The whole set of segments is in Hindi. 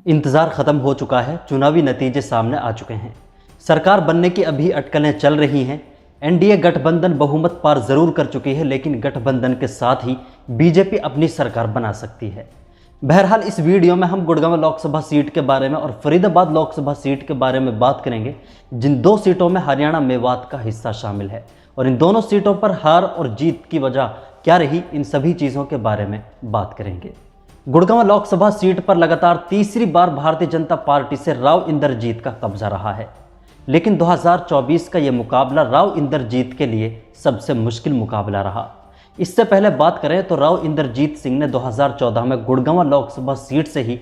इंतज़ार ख़त्म हो चुका है, चुनावी नतीजे सामने आ चुके हैं। सरकार बनने की अभी अटकलें चल रही हैं। एनडीए गठबंधन बहुमत पार ज़रूर कर चुकी है, लेकिन गठबंधन के साथ ही बीजेपी अपनी सरकार बना सकती है। बहरहाल इस वीडियो में हम गुड़गांव लोकसभा सीट के बारे में और फरीदाबाद लोकसभा सीट के बारे में बात करेंगे, जिन दो सीटों में हरियाणा मेवात का हिस्सा शामिल है, और इन दोनों सीटों पर हार और जीत की वजह क्या रही, इन सभी चीज़ों के बारे में बात करेंगे। गुड़गांव लोकसभा सीट पर लगातार तीसरी बार भारतीय जनता पार्टी से राव इंद्रजीत का कब्जा रहा है, लेकिन 2024 का यह मुकाबला राव इंद्रजीत के लिए सबसे मुश्किल मुकाबला रहा। इससे पहले बात करें तो राव इंद्रजीत सिंह ने 2014 में गुड़गांव लोकसभा सीट से ही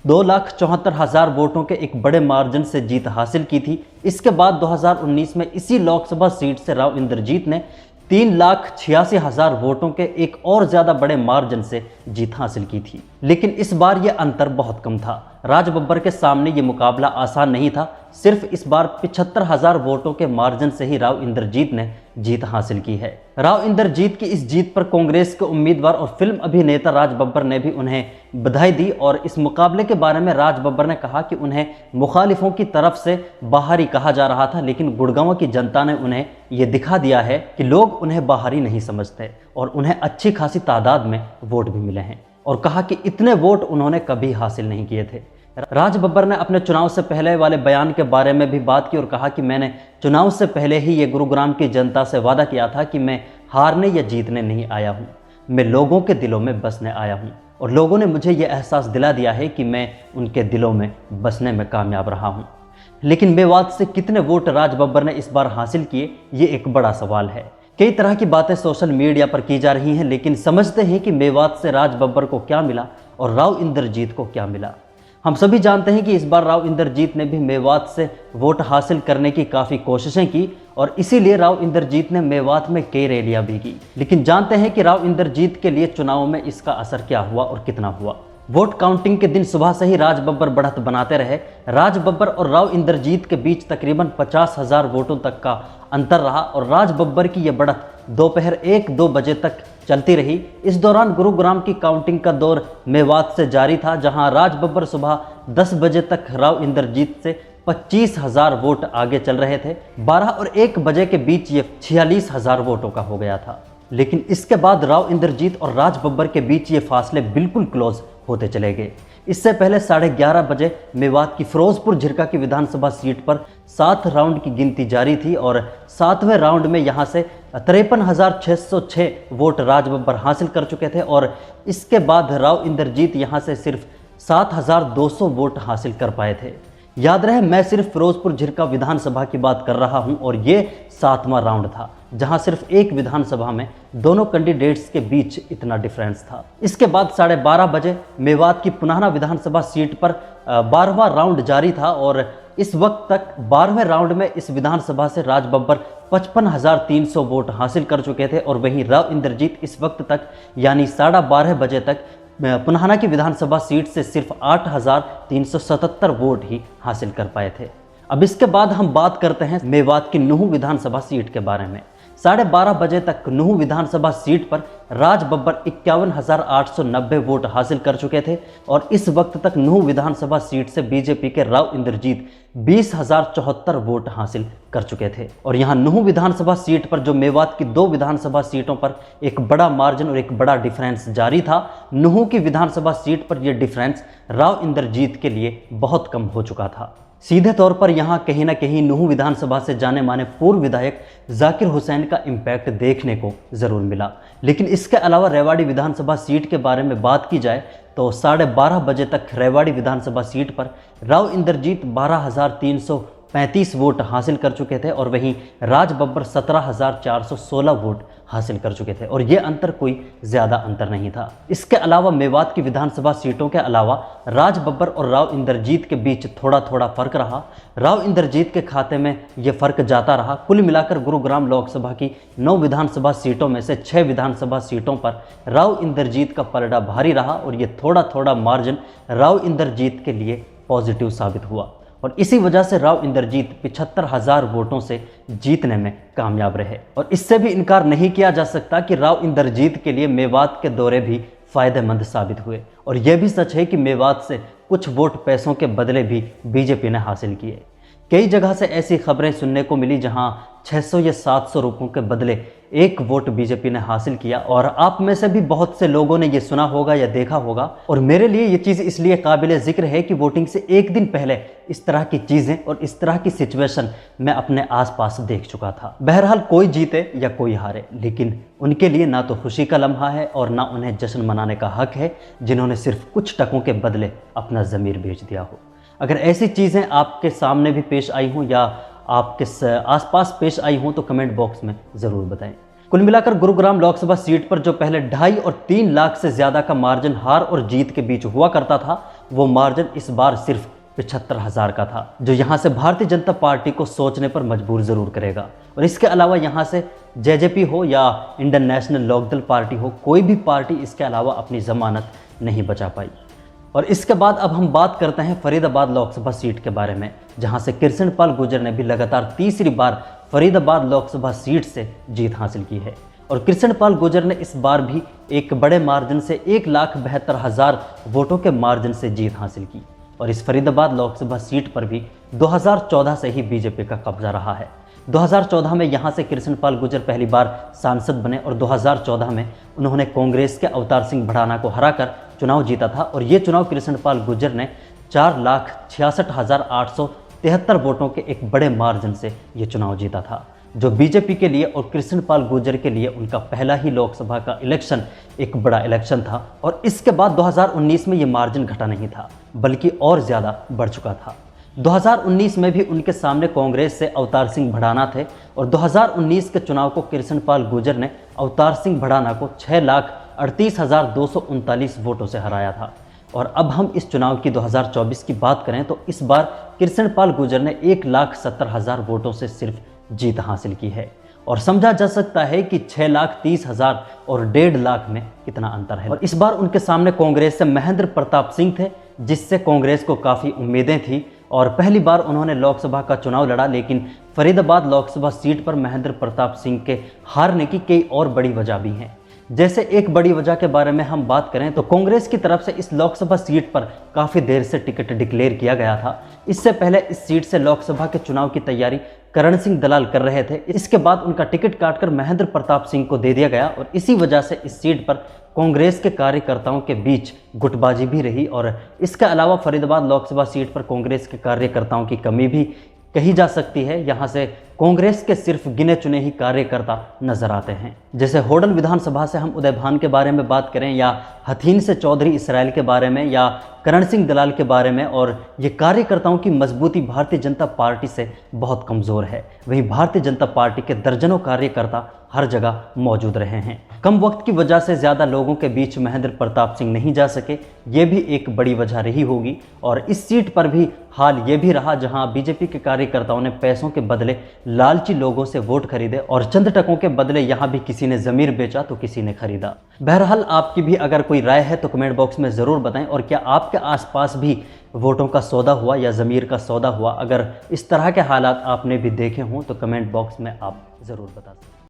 2,74,000 वोटों के एक बड़े मार्जिन से जीत हासिल की थी। इसके बाद 2019 में इसी लोकसभा सीट से राव इंद्रजीत ने 3,86,000 वोटों के एक और ज़्यादा बड़े मार्जिन से जीत हासिल की थी। लेकिन इस बार यह अंतर बहुत कम था। राज बब्बर के सामने ये मुकाबला आसान नहीं था। सिर्फ इस बार 75,000 वोटों के मार्जिन से ही राव इंद्रजीत ने जीत हासिल की है। राव इंद्रजीत की इस जीत पर कांग्रेस के उम्मीदवार और फिल्म अभिनेता राज बब्बर ने भी उन्हें बधाई दी, और इस मुकाबले के बारे में राज बब्बर ने कहा कि उन्हें मुखालिफों की तरफ से बाहरी कहा जा रहा था, लेकिन गुड़गांव की जनता ने उन्हें ये दिखा दिया है कि लोग उन्हें बाहरी नहीं समझते, और उन्हें अच्छी खासी तादाद में वोट भी मिले हैं, और कहा कि इतने वोट उन्होंने कभी हासिल नहीं किए थे। राज बब्बर ने अपने चुनाव से पहले वाले बयान के बारे में भी बात की और कहा कि मैंने चुनाव से पहले ही ये गुरुग्राम की जनता से वादा किया था कि मैं हारने या जीतने नहीं आया हूँ, मैं लोगों के दिलों में बसने आया हूँ, और लोगों ने मुझे ये एहसास दिला दिया है कि मैं उनके दिलों में बसने में कामयाब रहा हूँ। लेकिन मेवात से कितने वोट राज बब्बर ने इस बार हासिल किए, ये एक बड़ा सवाल है। कई तरह की बातें सोशल मीडिया पर की जा रही हैं, लेकिन समझते हैं कि मेवात से राज बब्बर को क्या मिला और राव इंद्रजीत को क्या मिला। हम सभी जानते हैं कि इस बार राव इंद्रजीत ने भी मेवात से वोट हासिल करने की काफ़ी कोशिशें की, और इसीलिए राव इंद्रजीत ने मेवात में कई रैलियां भी की। लेकिन जानते हैं कि राव इंद्रजीत के लिए चुनाव में इसका असर क्या हुआ और कितना हुआ। वोट काउंटिंग के दिन सुबह से ही राज बब्बर बढ़त बनाते रहे। राज बब्बर और राव इंद्रजीत के बीच तकरीबन 50,000 वोटों तक का अंतर रहा, और राज बब्बर की यह बढ़त दोपहर 1-2 बजे तक चलती रही। इस दौरान गुरुग्राम की काउंटिंग का दौर मेवात से जारी था, जहां राज बब्बर सुबह 10 बजे तक राव इंद्रजीत से 25,000 वोट आगे चल रहे थे। 12 और 1 बजे के बीच ये 46,000 वोटों का हो गया था। लेकिन इसके बाद राव इंद्रजीत और राज बब्बर के बीच ये फासले बिल्कुल क्लोज होते चले गए। इससे पहले 11:30 बजे मेवात की फिरोजपुर झिरका की विधानसभा सीट पर 7 राउंड की गिनती जारी थी, और 7वें राउंड में यहां से 53,606 वोट राज बब्बर हासिल कर चुके थे, और इसके बाद राव इंद्रजीत यहां से सिर्फ 7,200 वोट हासिल कर पाए थे। याद रहे, मैं सिर्फ फिरोजपुर झिरका विधानसभा की बात कर रहा हूं, और ये 7वां राउंड था, जहां सिर्फ एक विधानसभा में दोनों कैंडिडेट्स के बीच इतना डिफरेंस था। इसके बाद 12:30 बजे मेवात की पुनाहना विधानसभा सीट पर 12वां राउंड जारी था, और इस वक्त तक 12वें राउंड में इस विधानसभा से राज बब्बर 55,300 वोट हासिल कर चुके थे, और वहीं राव इंद्रजीत इस वक्त तक यानी 12:30 बजे तक पुनाहना की विधानसभा सीट से सिर्फ 8,377 वोट ही हासिल कर पाए थे। अब इसके बाद हम बात करते हैं मेवात की नूंह विधानसभा सीट के बारे में। 12:30 बजे तक नूंह विधानसभा सीट पर राज बब्बर 51,890 वोट हासिल कर चुके थे, और इस वक्त तक नूंह विधानसभा सीट से बीजेपी के राव इंद्रजीत 20,074 वोट हासिल कर चुके थे। और यहाँ नूंह विधानसभा सीट पर जो मेवात की 2 विधानसभा सीटों पर एक बड़ा मार्जिन और एक बड़ा डिफरेंस जारी था, नूंह की विधानसभा सीट पर यह डिफरेंस राव इंद्रजीत के लिए बहुत कम हो चुका था। सीधे तौर पर यहाँ कहीं ना कहीं नूंह विधानसभा से जाने माने पूर्व विधायक जाकिर हुसैन का इम्पैक्ट देखने को जरूर मिला। लेकिन इसके अलावा रेवाड़ी विधानसभा सीट के बारे में बात की जाए तो 12:30 बजे तक रेवाड़ी विधानसभा सीट पर राव इंद्रजीत 12,335 वोट हासिल कर चुके थे, और वहीं राज बब्बर 17,416 वोट हासिल कर चुके थे, और ये अंतर कोई ज़्यादा अंतर नहीं था। इसके अलावा मेवात की विधानसभा सीटों के अलावा राज बब्बर और राव इंद्रजीत के बीच थोड़ा थोड़ा फर्क रहा। राव इंद्रजीत के खाते में ये फर्क जाता रहा। कुल मिलाकर गुरुग्राम लोकसभा की 9 विधानसभा सीटों में से 6 विधानसभा सीटों पर राव इंद्रजीत का पलड़ा भारी रहा, और ये थोड़ा थोड़ा मार्जिन राव इंद्रजीत के लिए पॉजिटिव साबित हुआ, और इसी वजह से राव इंद्रजीत 75,000 वोटों से जीतने में कामयाब रहे। और इससे भी इनकार नहीं किया जा सकता कि राव इंद्रजीत के लिए मेवात के दौरे भी फायदेमंद साबित हुए, और यह भी सच है कि मेवात से कुछ वोट पैसों के बदले भी बीजेपी ने हासिल किए। कई जगह से ऐसी खबरें सुनने को मिली जहां 600 या 700 रुपयों के बदले एक वोट बीजेपी ने हासिल किया, और आप में से भी बहुत से लोगों ने ये सुना होगा या देखा होगा। और मेरे लिए ये चीज़ इसलिए काबिल जिक्र है कि वोटिंग से एक दिन पहले इस तरह की चीज़ें और इस तरह की सिचुएशन मैं अपने आसपास देख चुका था। बहरहाल कोई जीते या कोई हारे, लेकिन उनके लिए ना तो खुशी का लम्हा है और ना उन्हें जश्न मनाने का हक है जिन्होंने सिर्फ कुछ टकों के बदले अपना ज़मीर बेच दिया हो। अगर ऐसी चीज़ें आपके सामने भी पेश आई हों या आपके आसपास पेश आई हों तो कमेंट बॉक्स में ज़रूर बताएं। कुल मिलाकर गुरुग्राम लोकसभा सीट पर जो पहले 2.5 और 3 लाख से ज़्यादा का मार्जिन हार और जीत के बीच हुआ करता था, वो मार्जिन इस बार सिर्फ 75,000 का था, जो यहाँ से भारतीय जनता पार्टी को सोचने पर मजबूर ज़रूर करेगा। और इसके अलावा यहाँ से जेजेपी हो या इंडियन नेशनल लोकदल पार्टी हो, कोई भी पार्टी इसके अलावा अपनी ज़मानत नहीं बचा पाई। और इसके बाद अब हम बात करते हैं फरीदाबाद लोकसभा सीट के बारे में, जहां से कृष्ण पाल गुर्जर ने भी लगातार तीसरी बार फरीदाबाद लोकसभा सीट से जीत हासिल की है। और कृष्ण पाल गुर्जर ने इस बार भी एक बड़े मार्जिन से 1,72,000 वोटों के मार्जिन से जीत हासिल की। और इस फरीदाबाद लोकसभा सीट पर भी 2014 से ही बीजेपी का कब्जा रहा है। 2014 में यहाँ से कृष्ण पाल गुर्जर पहली बार सांसद बने और 2014 में उन्होंने कांग्रेस के अवतार सिंह भड़ाना को हराकर चुनाव जीता था। और ये चुनाव कृष्ण पाल गुर्जर ने 4,66,873 वोटों के एक बड़े मार्जिन से ये चुनाव जीता था, जो बीजेपी के लिए और कृष्ण पाल गुर्जर के लिए उनका पहला ही लोकसभा का इलेक्शन एक बड़ा इलेक्शन था। और इसके बाद 2019 में ये मार्जिन घटा नहीं था, बल्कि और ज़्यादा बढ़ चुका था। 2019 में भी उनके सामने कांग्रेस से अवतार सिंह भड़ाना थे और 2019 के चुनाव को कृष्ण पाल गुर्जर ने अवतार सिंह भड़ाना को 6,38,239 वोटों से हराया था। और अब हम इस चुनाव की 2024 की बात करें तो इस बार कृष्ण पाल गुर्जर ने 1,70,000 वोटों से सिर्फ जीत हासिल की है। और समझा जा सकता है कि 6,30,000 और 1.5 लाख में कितना अंतर है। और इस बार उनके सामने कांग्रेस से महेंद्र प्रताप सिंह थे, जिससे कांग्रेस को काफ़ी उम्मीदें थी और पहली बार उन्होंने लोकसभा का चुनाव लड़ा। लेकिन फरीदाबाद लोकसभा सीट पर महेंद्र प्रताप सिंह के हारने की कई और बड़ी वजह भी हैं। जैसे एक बड़ी वजह के बारे में हम बात करें तो कांग्रेस की तरफ से इस लोकसभा सीट पर काफ़ी देर से टिकट डिक्लेयर किया गया था। इससे पहले इस सीट से लोकसभा के चुनाव की तैयारी करण सिंह दलाल कर रहे थे। इसके बाद उनका टिकट काटकर महेंद्र प्रताप सिंह को दे दिया गया और इसी वजह से इस सीट पर कांग्रेस के कार्यकर्ताओं के बीच गुटबाजी भी रही। और इसके अलावा फरीदाबाद लोकसभा सीट पर कांग्रेस के कार्यकर्ताओं की कमी भी कही जा सकती है। यहाँ से कांग्रेस के सिर्फ गिने चुने ही कार्यकर्ता नजर आते हैं। जैसे होडल विधानसभा से हम उदय भान के बारे में बात करें या हथीन से चौधरी इसराइल के बारे में या करण सिंह दलाल के बारे में, और ये कार्यकर्ताओं की मजबूती भारतीय जनता पार्टी से बहुत कमज़ोर है। वहीं भारतीय जनता पार्टी के दर्जनों कार्यकर्ता हर जगह मौजूद रहे हैं। कम वक्त की वजह से ज़्यादा लोगों के बीच महेंद्र प्रताप सिंह नहीं जा सके, ये भी एक बड़ी वजह रही होगी। और इस सीट पर भी हाल ये भी रहा जहां बीजेपी के कार्यकर्ताओं ने पैसों के बदले लालची लोगों से वोट खरीदे और चंद टकों के बदले यहां भी किसी ने ज़मीर बेचा तो किसी ने खरीदा। बहरहाल आपकी भी अगर कोई राय है तो कमेंट बॉक्स में ज़रूर बताएं। और क्या आपके आसपास भी वोटों का सौदा हुआ या ज़मीर का सौदा हुआ? अगर इस तरह के हालात आपने भी देखे हों तो कमेंट बॉक्स में आप ज़रूर बता सकते हैं।